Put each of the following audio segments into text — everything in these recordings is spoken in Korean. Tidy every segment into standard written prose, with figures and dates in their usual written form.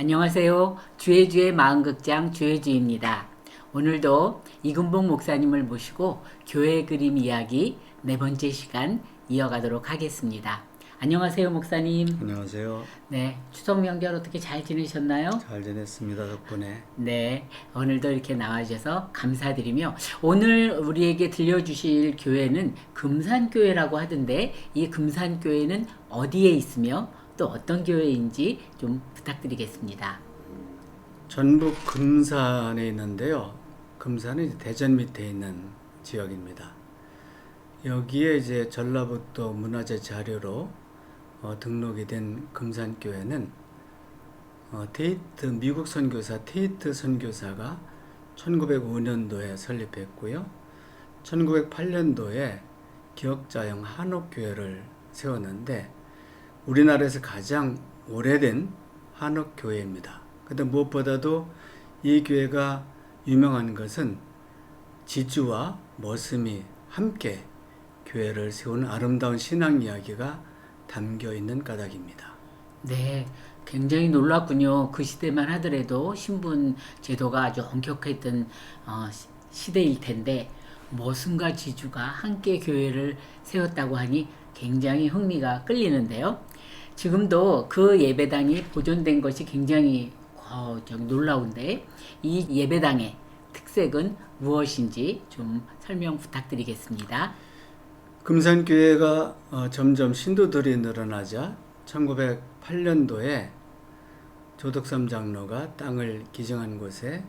안녕하세요. 주의 마음극장 주혜주입니다. 오늘도 이근복 목사님을 모시고 교회 그림 이야기 네 번째 시간 이어가도록 하겠습니다. 안녕하세요, 목사님. 안녕하세요. 네, 추석 명절 어떻게 잘 지내셨나요? 잘 지냈습니다. 덕분에. 네, 오늘도 이렇게 나와주셔서 감사드리며 오늘 우리에게 들려주실 교회는 금산교회라고 하던데 이 금산교회는 어디에 있으며 또 어떤 교회인지 좀 부탁드리겠습니다. 전북 금산에 있는데요. 금산은 이제 대전 밑에 있는 지역입니다. 여기에 이제 전라북도 문화재 자료로 등록이 된 금산교회는 미국 선교사 테이트 선교사가 1905년도에 설립했고요. 1908년도에 기역자형 한옥교회를 세웠는데 우리나라에서 가장 오래된 한옥교회입니다. 근데 무엇보다도 이 교회가 유명한 것은 지주와 머슴이 함께 교회를 세우는 아름다운 신앙 이야기가 담겨 있는 까닭입니다. 네, 굉장히 놀랍군요. 그 시대만 하더라도 신분 제도가 아주 엄격했던 시대일 텐데 머슴과 지주가 함께 교회를 세웠다고 하니 굉장히 흥미가 끌리는데요. 지금도 그 예배당이 보존된 것이 굉장히 놀라운데 이 예배당의 특색은 무엇인지 좀 설명 부탁드리겠습니다. 금산교회가 점점 신도들이 늘어나자 1908년도에 조덕삼 장로가 땅을 기증한 곳에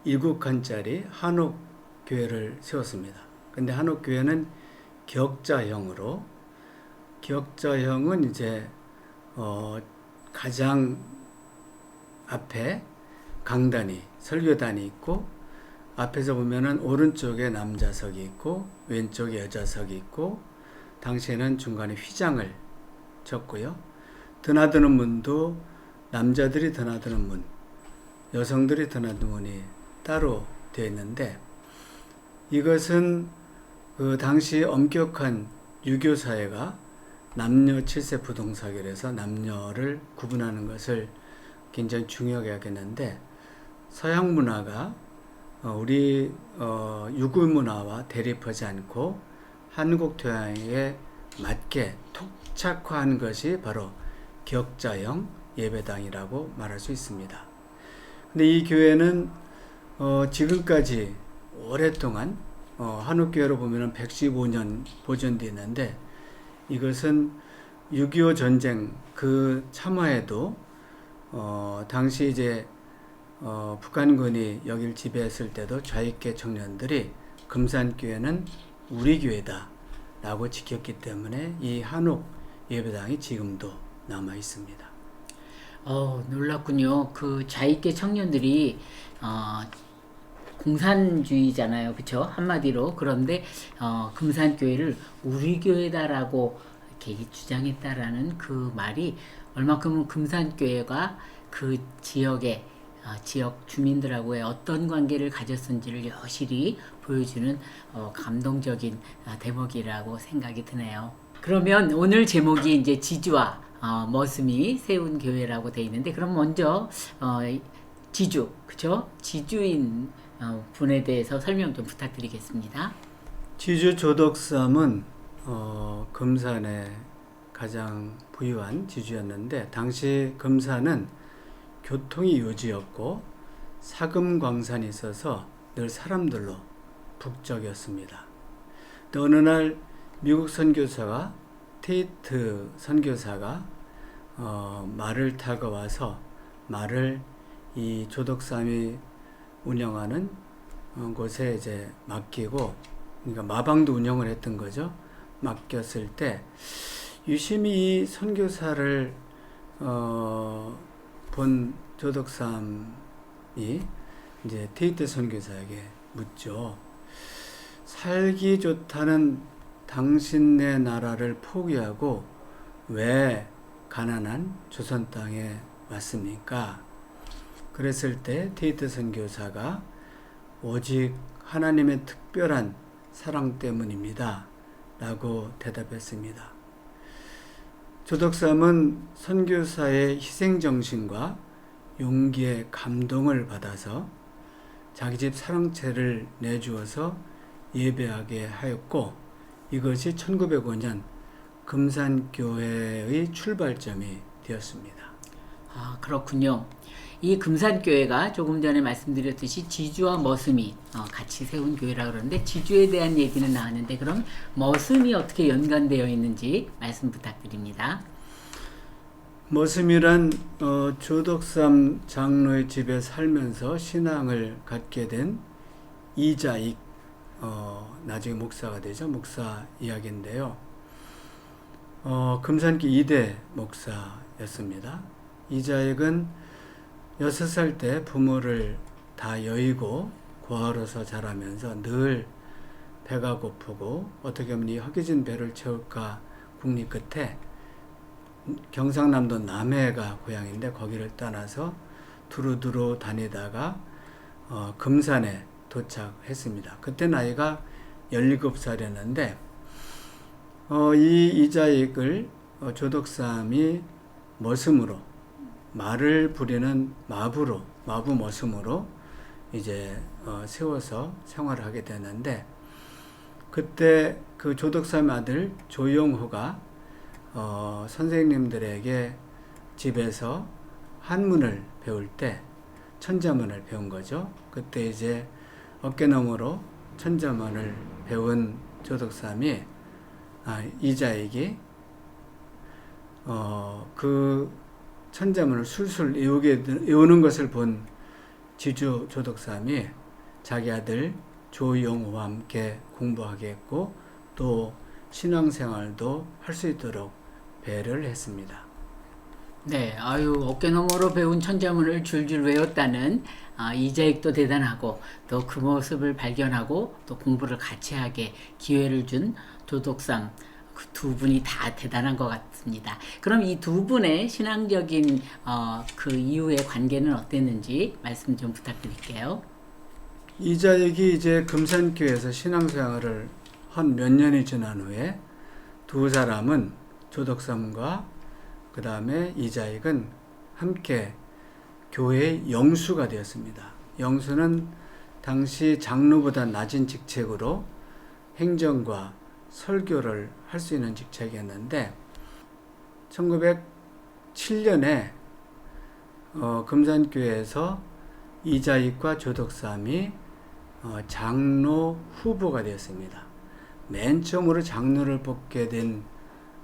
7칸짜리 한옥교회를 세웠습니다. 근데 한옥교회는 기역자형으로, 기역자형은 이제 가장 앞에 강단이, 설교단이 있고 앞에서 보면은 오른쪽에 남자석이 있고 왼쪽에 여자석이 있고 당시에는 중간에 휘장을 쳤고요. 드나드는 문도 남자들이 드나드는 문, 여성들이 드나드는 문이 따로 되어 있는데 이것은 그 당시 엄격한 유교 사회가 남녀 7세 부동사결에서 남녀를 구분하는 것을 굉장히 중요하게 하겠는데 서양 문화가 우리 유교 문화와 대립하지 않고 한국 토양에 맞게 토착화한 것이 바로 기역자형 예배당이라고 말할 수 있습니다. 근데 이 교회는 지금까지 오랫동안 한옥교회로 보면 115년 보존되어 있는데 이것은 6.25 전쟁 그 참화에도 당시 이제 북한군이 여길 지배했을 때도 좌익계 청년들이 금산교회는 우리 교회다 라고 지켰기 때문에 이 한옥 예배당이 지금도 남아 있습니다. 놀랍군요. 그 좌익계 청년들이 공산주의잖아요. 그쵸? 한마디로. 그런데 금산교회를 우리 교회다라고 이렇게 주장했다라는 그 말이 얼마큼은 금산교회가 그 지역의 지역 주민들하고의 어떤 관계를 가졌는지를 여실히 보여주는 감동적인 대목이라고 생각이 드네요. 그러면 오늘 제목이 이제 지주와 머슴이 세운 교회라고 돼 있는데 그럼 먼저 지주, 그쵸? 지주인 분에 대해서 설명 좀 부탁드리겠습니다. 지주 조덕삼은 금산의 가장 부유한 지주였는데 당시 금산은 교통이 요지였고 사금광산이 있어서 늘 사람들로 북적였습니다. 또 어느 날 미국 선교사가 테이트 선교사가 말을 타고 와서 말을 이 조덕삼이 운영하는 곳에 이제 맡기고, 그러니까 마방도 운영을 했던 거죠. 맡겼을 때 유심히 이 선교사를 본 조덕삼이 이제 테이트 선교사에게 묻죠. 살기 좋다는 당신네 나라를 포기하고 왜 가난한 조선 땅에 왔습니까? 그랬을 때 테이트 선교사가 오직 하나님의 특별한 사랑 때문입니다 라고 대답했습니다. 조덕삼은 선교사의 희생정신과 용기에 감동을 받아서 자기 집 사랑채를 내주어서 예배하게 하였고, 이것이 1905년 금산교회의 출발점이 되었습니다. 아, 그렇군요. 이 금산교회가 조금 전에 말씀드렸듯이 지주와 머슴이 같이 세운 교회라 그러는데, 지주에 대한 얘기는 나왔는데 그럼 머슴이 어떻게 연관되어 있는지 말씀 부탁드립니다. 머슴이란 조덕삼 장로의 집에 살면서 신앙을 갖게 된 이자익, 나중에 목사가 되죠. 목사 이야기인데요. 금산교 2대 목사였습니다. 이자익은 6살 때 부모를 다 여의고 고아로서 자라면서 늘 배가 고프고 어떻게 하면 이 허기진 배를 채울까 궁리 끝에 경상남도 남해가 고향인데 거기를 떠나서 두루두루 다니다가 금산에 도착했습니다. 그때 나이가 17살이었는데 이 이자익을 조덕삼이 머슴으로, 말을 부리는 마부 머슴으로 이제 세워서 생활을 하게 되는데, 그때 그 조덕삼 아들 조용호가 선생님들에게 집에서 한문을 배울 때 천자문을 배운 거죠. 그때 이제 어깨너머로 천자문을 배운 조덕삼이 이자익이 그 천자문을 술술 외우는 것을 본 지주 조덕삼이 자기 아들 조용호와 함께 공부하게 했고, 또 신앙생활도 할 수 있도록 배려를 했습니다. 네, 어깨너머로 배운 천자문을 줄줄 외웠다는 이자익도 대단하고, 또 그 모습을 발견하고 또 공부를 같이 하게 기회를 준 조덕삼, 그 두 분이 다 대단한 것 같습니다. 그럼 이 두 분의 신앙적인 그 이후의 관계는 어땠는지 말씀 좀 부탁드릴게요. 이자익이 이제 금산교에서 신앙생활을 한 몇 년이 지난 후에 두 사람은, 조덕삼과 그 다음에 이자익은 함께 교회의 영수가 되었습니다. 영수는 당시 장로보다 낮은 직책으로 행정과 설교를 할 수 있는 직책이었는데, 1907년에 금산교회에서 이자익과 조덕삼이 장로 후보가 되었습니다. 맨 처음으로 장로를 뽑게 된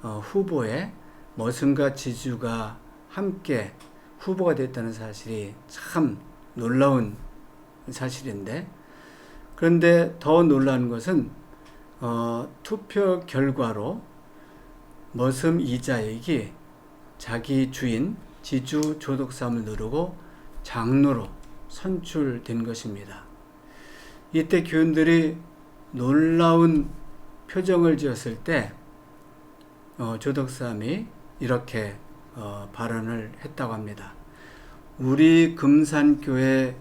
후보에 머슴과 지주가 함께 후보가 됐다는 사실이 참 놀라운 사실인데, 그런데 더 놀라운 것은 투표 결과로 머슴 이자익이 자기 주인 지주 조덕삼을 누르고 장로로 선출된 것입니다. 이때 교인들이 놀라운 표정을 지었을 때 조덕삼이 이렇게 발언을 했다고 합니다. 우리 금산교회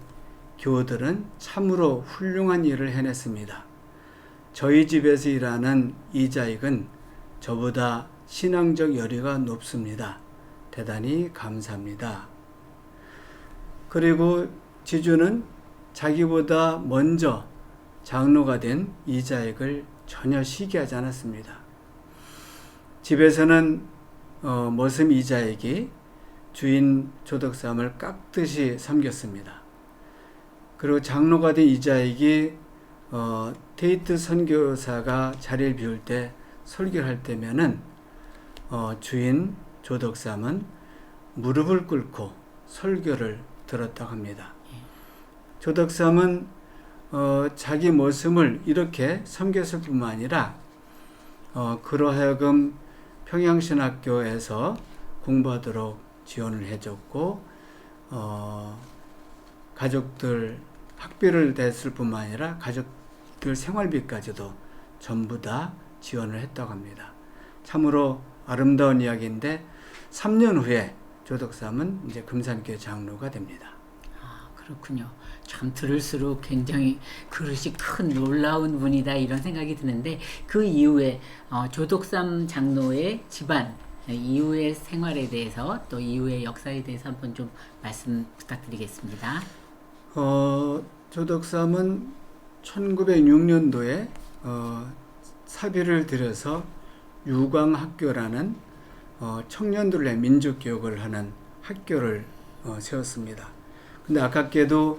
교우들은 참으로 훌륭한 일을 해냈습니다. 저희 집에서 일하는 이자익은 저보다 신앙적 열의가 높습니다. 대단히 감사합니다. 그리고 지주는 자기보다 먼저 장로가 된 이자익을 전혀 시기하지 않았습니다. 집에서는 머슴 이자익이 주인 조덕삼을 깍듯이 섬겼습니다. 그리고 장로가 된 이자익이 테이트 선교사가 자리를 비울 때 설교를 할 때면은 주인 조덕삼은 무릎을 꿇고 설교를 들었다고 합니다. 조덕삼은 자기 머슴을 이렇게 섬겼을 뿐만 아니라 그러하여금 평양신학교에서 공부하도록 지원을 해줬고, 가족들 학비를 냈을 뿐만 아니라 가족들 생활비까지도 전부 다 지원을 했다고 합니다. 참으로 아름다운 이야기인데 3년 후에 조덕삼은 이제 금산교회 장로가 됩니다. 그렇군요. 참 들을수록 굉장히 그릇이 큰 놀라운 분이다 이런 생각이 드는데, 그 이후에 조덕삼 장로의 집안, 이후의 생활에 대해서 또 이후의 역사에 대해서 한번 좀 말씀 부탁드리겠습니다. 조덕삼은 1906년도에 사비를 들여서 유광학교라는 청년들의 민족교육을 하는 학교를 세웠습니다. 근데 아깝게도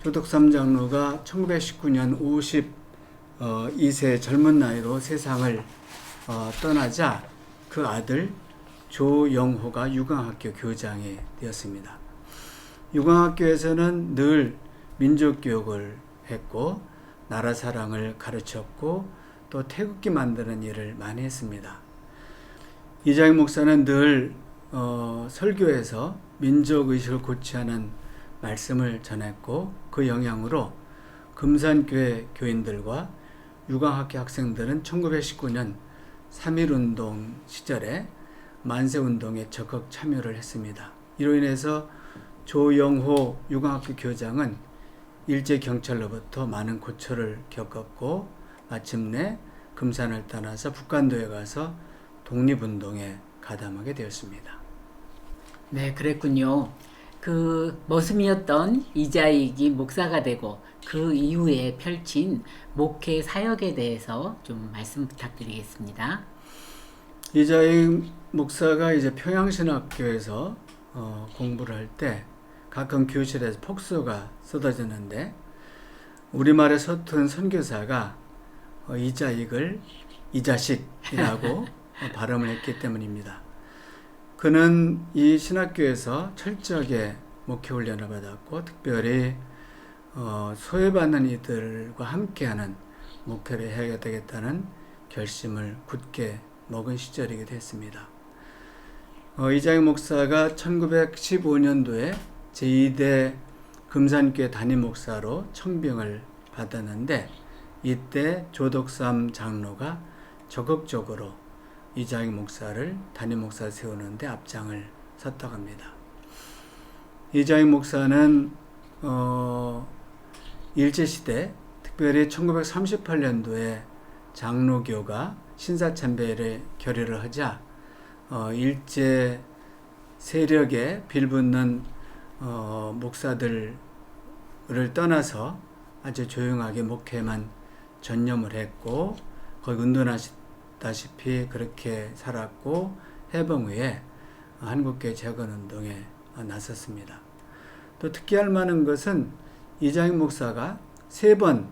조덕삼 장로가 1919년 52세 젊은 나이로 세상을 떠나자 그 아들 조영호가 유광학교 교장이 되었습니다. 유광학교에서는 늘 민족교육을 했고 나라 사랑을 가르쳤고 또 태극기 만드는 일을 많이 했습니다. 이장희 목사는 늘 설교에서 민족의식을 고취하는 말씀을 전했고 그 영향으로 금산교회 교인들과 유광학교 학생들은 1919년 3.1운동 시절에 만세운동에 적극 참여를 했습니다. 이로 인해서 조영호 유광학교 교장은 일제경찰로부터 많은 고초를 겪었고 마침내 금산을 떠나서 북간도에 가서 독립운동에 가담하게 되었습니다. 네, 그랬군요. 그 머슴이었던 이자익이 목사가 되고 그 이후에 펼친 목회 사역에 대해서 좀 말씀 부탁드리겠습니다. 이자익 목사가 이제 평양신학교에서 공부를 할 때 가끔 교실에서 폭소가 쏟아졌는데 우리말의 서툰 선교사가 이자익을 이자식이라고 발음을 했기 때문입니다. 그는 이 신학교에서 철저하게 목회 훈련을 받았고 특별히 소외받는 이들과 함께하는 목회를 해야 되겠다는 결심을 굳게 먹은 시절이기도 했습니다. 이자익 목사가 1915년도에 제2대 금산교회 담임 목사로 청빙을 받았는데 이때 조덕삼 장로가 적극적으로 이자익 목사를 담임 목사 세우는데 앞장을 섰다고 합니다. 이자익 목사는 일제시대 특별히 1938년도에 장로교가 신사참배를 결의를 하자 일제 세력에 빌붙는 목사들을 떠나서 아주 조용하게 목회만 전념을 했고 거의 운동하시다시피 그렇게 살았고 해방 후에 한국교회 재건운동에 나섰습니다. 또 특기할 만한 것은 이장익 목사가 3번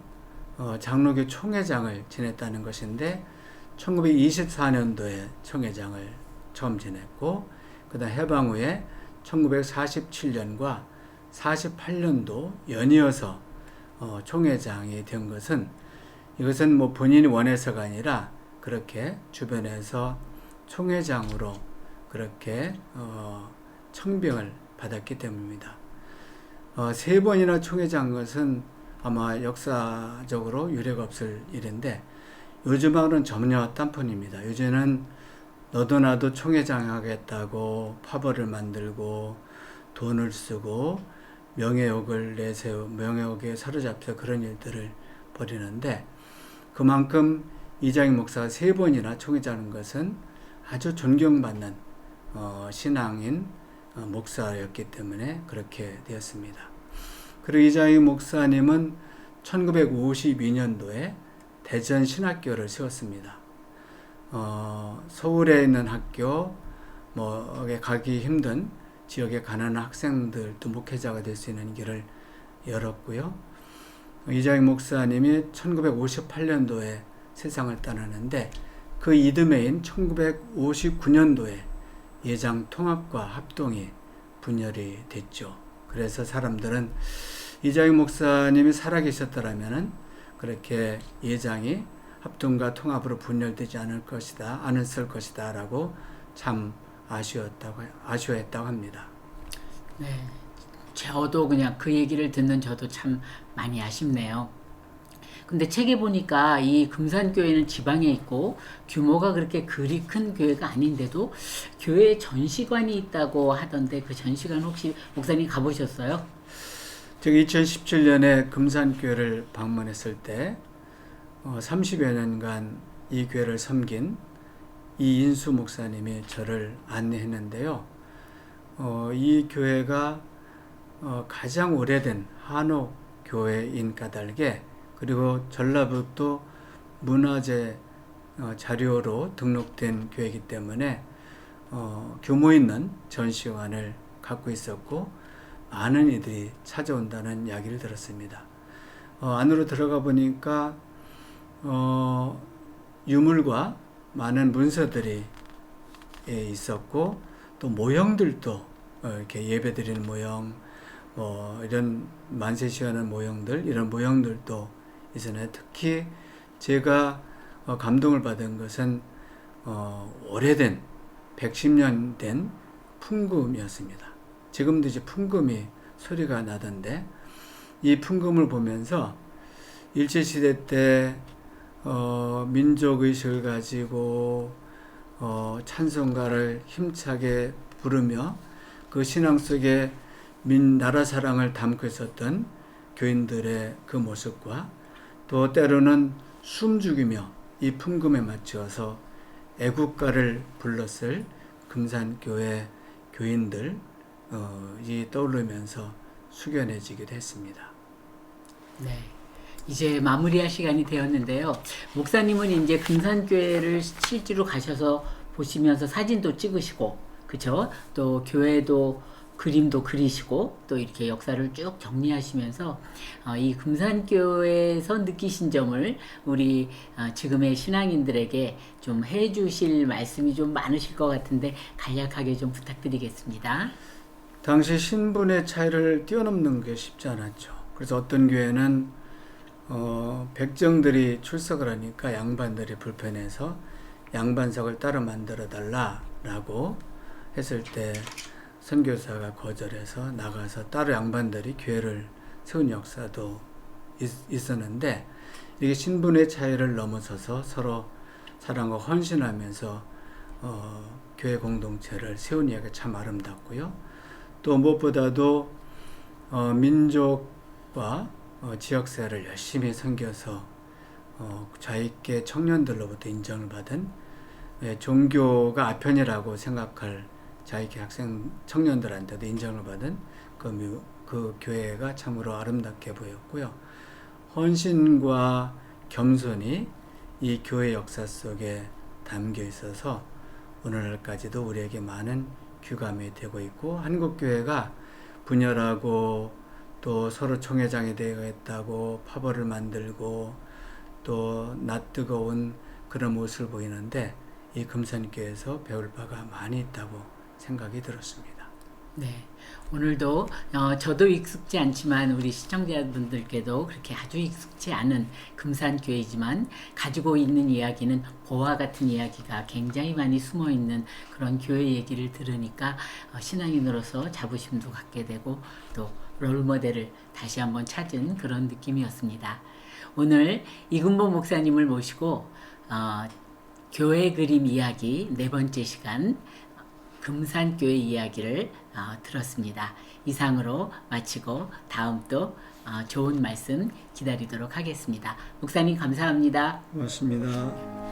장로교 총회장을 지냈다는 것인데 1924년도에 총회장을 처음 지냈고 그 다음 해방 후에 1947년과 48년도 연이어서 총회장이 된 것은 이것은 뭐 본인이 원해서가 아니라 그렇게 주변에서 총회장으로 그렇게 청빙을 받았기 때문입니다. 3번이나 총회장 것은 아마 역사적으로 유례가 없을 일인데 요즘하고는 전혀 딴판입니다. 요즘은 너도 나도 총회장 하겠다고 파벌을 만들고 돈을 쓰고 명예욕을 내세우고 명예욕에 사로잡혀 그런 일들을 벌이는데 그만큼 이장익 목사가 3번이나 총회장인 것은 아주 존경받는 신앙인 목사였기 때문에 그렇게 되었습니다. 그리고 이장익 목사님은 1952년도에 대전 신학교를 세웠습니다. 서울에 있는 학교, 가기 힘든 지역에 가난한 학생들도 목회자가 될 수 있는 길을 열었고요. 이장익 목사님이 1958년도에 세상을 떠나는데 그 이듬해인 1959년도에 예장 통합과 합동이 분열이 됐죠. 그래서 사람들은 이장익 목사님이 살아계셨더라면은 그렇게 예장이 합동과 통합으로 분열되지 않았을 것이다 라고 참 아쉬워했다고 합니다. 네, 저도 그냥 그 얘기를 듣는 저도 참 많이 아쉽네요. 근데 책에 보니까 이 금산교회는 지방에 있고 규모가 그렇게 그리 큰 교회가 아닌데도 교회에 전시관이 있다고 하던데 그 전시관 혹시 목사님 가보셨어요? 제가 2017년에 금산교회를 방문했을 때 30여 년간 이 교회를 섬긴 이인수 목사님이 저를 안내했는데요. 이 교회가 가장 오래된 한옥 교회인 까닭에, 그리고 전라북도 문화재 자료로 등록된 교회이기 때문에 규모 있는 전시관을 갖고 있었고 많은 이들이 찾아온다는 이야기를 들었습니다. 안으로 들어가 보니까 유물과 많은 문서들이 있었고, 또 모형들도 이렇게 예배드리는 모형, 이런 만세시하는 모형들, 이런 모형들도 있었는데, 특히 제가 감동을 받은 것은 오래된 110년 된 풍금이었습니다. 지금도 이제 풍금이 소리가 나던데, 이 풍금을 보면서 일제시대 때 민족의식을 가지고 찬송가를 힘차게 부르며 그 신앙 속에 나라 사랑을 담고 있었던 교인들의 그 모습과, 또 때로는 숨죽이며 이 풍금에 맞추어서 애국가를 불렀을 금산교회 교인들 이 떠오르면서 숙연해지기도 했습니다. 네. 이제 마무리할 시간이 되었는데요. 목사님은 이제 금산교회를 실제로 가셔서 보시면서 사진도 찍으시고, 그쵸? 또 교회도 그림도 그리시고, 또 이렇게 역사를 쭉 정리하시면서 이 금산교회에서 느끼신 점을 우리 지금의 신앙인들에게 좀 해주실 말씀이 좀 많으실 것 같은데 간략하게 좀 부탁드리겠습니다. 당시 신분의 차이를 뛰어넘는 게 쉽지 않았죠. 그래서 어떤 교회는 백정들이 출석을 하니까 양반들이 불편해서 양반석을 따로 만들어 달라라고 했을 때 선교사가 거절해서 나가서 따로 양반들이 교회를 세운 역사도 있었는데, 이게 신분의 차이를 넘어서서 서로 사랑과 헌신하면서 교회 공동체를 세운 이야기가 참 아름답고요. 또 무엇보다도 민족과 지역사회를 열심히 섬겨서 좌익계 청년들로부터 인정을 받은, 종교가 아편이라고 생각할 좌익계 학생 청년들한테도 인정을 받은 그 교회가 참으로 아름답게 보였고요. 헌신과 겸손이 이 교회 역사 속에 담겨 있어서 오늘날까지도 우리에게 많은 규감이 되고 있고, 한국교회가 분열하고 또 서로 총회장이 되어 있다고 파벌을 만들고 또 낯뜨거운 그런 모습을 보이는데, 이 금산교회에서 배울 바가 많이 있다고 생각이 들었습니다. 네. 오늘도 저도 익숙지 않지만 우리 시청자분들께도 그렇게 아주 익숙지 않은 금산교회지만 가지고 있는 이야기는 보화 같은 이야기가 굉장히 많이 숨어 있는 그런 교회 얘기를 들으니까 신앙인으로서 자부심도 갖게 되고 또 롤모델을 다시 한번 찾은 그런 느낌이었습니다. 오늘 이근보 목사님을 모시고 교회 그림 이야기 4번째 시간 금산교회 이야기를 들었습니다. 이상으로 마치고 다음 또 좋은 말씀 기다리도록 하겠습니다. 목사님 감사합니다. 고맙습니다.